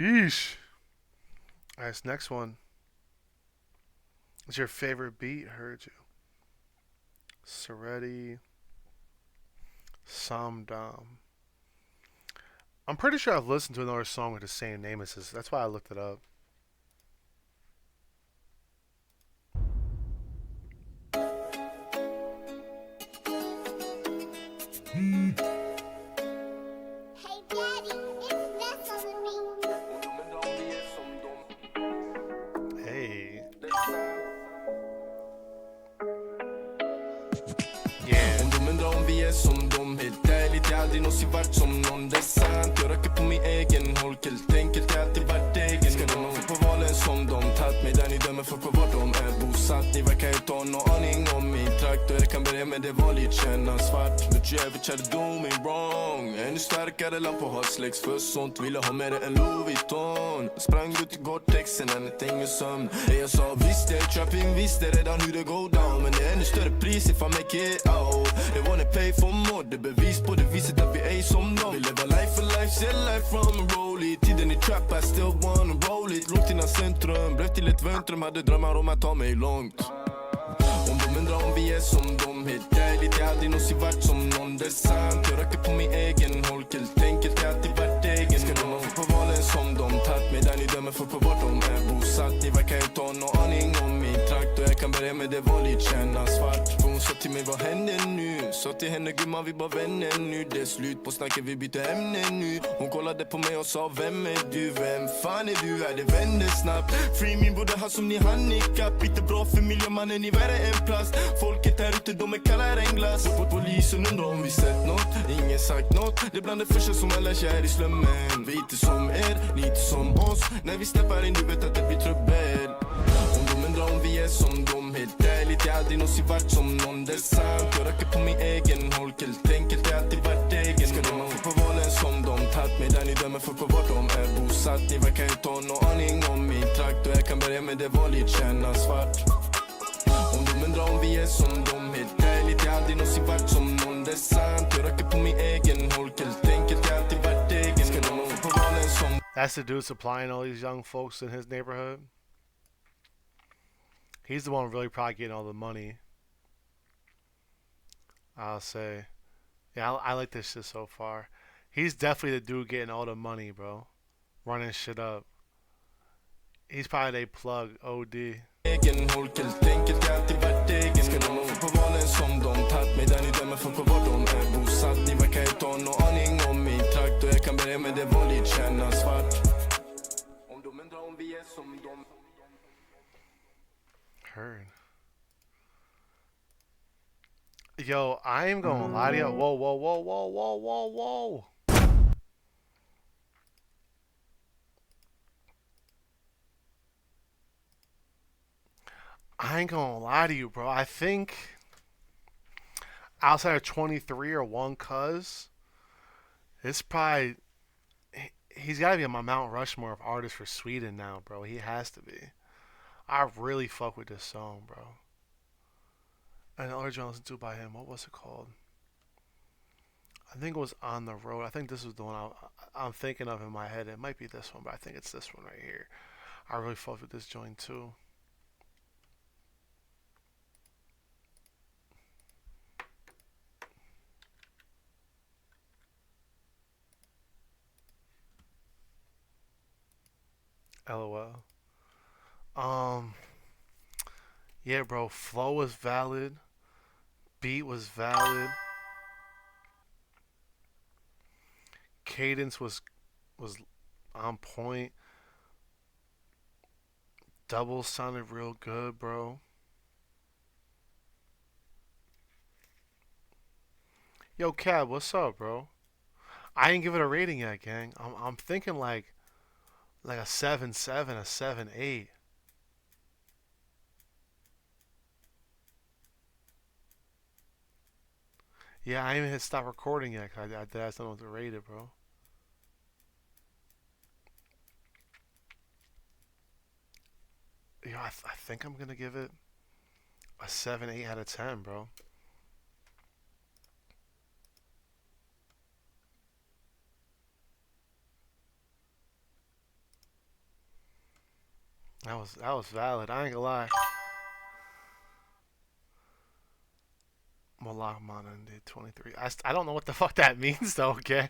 Yeesh. Alright, this next one. What's your favorite beat? Heard you. Sarettii, Som Dom. I'm pretty sure I've listened to another song with the same name as this. That's why I looked it up. Hey daddy, it's Ness on the beat. Hey. Yeah. Om de undrar om vi är som dem, helt ärligt, jag har aldrig någonsin varit som någon. Det är sant, jag röker på min egen holk, helt enkelt, jag har alltid varit egen. Ska de få på valen som de tagit mig där ni dömer folk på vart de är bosatt. Ni verkar ju inte ha någon aning om min trakt, och jag kan börja med det vanligt, känna svart. But you ever try to do me wrong? Ännu starkare lampor har släcks för sånt, ville ha mer än Louis Vuitton. Sprang ut i Gore-Texen, anything med sömn. Jag sa visst det är trapping, visst det är redan hur det går down. Men det är ännu större pris if I make it out. They wanna pay for more, det är bevis på det viset att vi är som dem. Vi lever life for life, ser life from a roll it. Tiden i trap, I still wanna roll it. Lågt innan centrum, blev till ett väntrum, hade drömmar om att ta mig långt. Om de undrar om vi är som dem, helt ärligt, jag har aldrig någonsin varit som någon. Det är sant, jag röker på min egen holk, helt enkelt, jag har alltid varit egen. Ska de få på valen som de tagit mig där ni dömer folk på vart de är bosatt. Ni verkar ju inte ha någon aning om min trakt, och jag kan börja med det vanligt, känna svart. För hon sa till mig, vad händer nu? Sa till henne, gumman, vi bara vänner nu. Det är slut på snacket, vi byter ämne nu. Hon kollade på mig och sa, vem är du? Vem fan är du? Är det vänner snabbt? Free min borde ha som ni handikapp. Inte bra för miljömannen, ni värre än plast. Folket här ute, de är kallare än glass. Polisen undrar om vi sett något. Ingen sagt något. Det är bland det första som alla kär i slummen. Vi är inte som er, ni är inte som oss. När vi steppar in, du vet att det blir trubbel. Om de undrar om vi är som dem, helt ärligt, jag har aldrig någonsin varit som någon. Det är sant, jag röker på min egen holk, helt enkelt, jag har alltid varit egen. Ska de få på valen som de tagit mig där ni dömer folk på vart de är bosatt. Ni verkar ju inte ha någon aning om min trakt, och jag kan börja med det vanligt, känna svart. Om de undrar om vi är som dem, helt ärligt, jag har aldrig någonsin varit som någon. Det är sant, jag röker på min egen holk, helt enkelt, jag har alltid varit egen. Ska de få på valen som... That's the dude supplying all these young folks in his neighborhood. He's the one really probably getting all the money. I'll say. Yeah, I like this shit so far. He's definitely the dude getting all the money, bro. Running shit up. He's probably they plug OD. Egen holk, helt enkelt, jag har alltid varit egen. Ska de få på valen som de tagit mig där ni dömer folk på vart de är bosatt. Ni verkar inte ha någon aning om min trakt, och jag kan börja med det vanligt, känna svart. Om de undrar om vi är som dem. Heard. Yo, I ain't gonna lie to you. Whoa, whoa, whoa, whoa, whoa, whoa, whoa. I ain't gonna lie to you, bro. I think outside of 23 or one cuz, it's probably he's got to be on my Mount Rushmore of artists for Sweden now, bro. He has to be. I really fuck with this song, bro. And the other joint I listened to by him, what was it called? I think it was On the Road. I think this was the one I'm thinking of in my head. It might be this one, but I think it's this one right here. I really fucked with this joint too. LOL. Um, yeah, bro. Flow was valid. Beat was valid. Cadence was on point. Double sounded real good, bro. Yo, Cab, what's up, bro? I didn't give it a rating yet, gang. I'm thinking like a 7.7, a 7.8. Yeah, I ain't even hit stop recording yet. 'Cause I did ask them to rate it, bro. Yo, I think I'm gonna give it a 7.8 out of 10, bro. That was valid. I ain't gonna lie. Malak Mana did 23. I don't know what the fuck that means though, gang.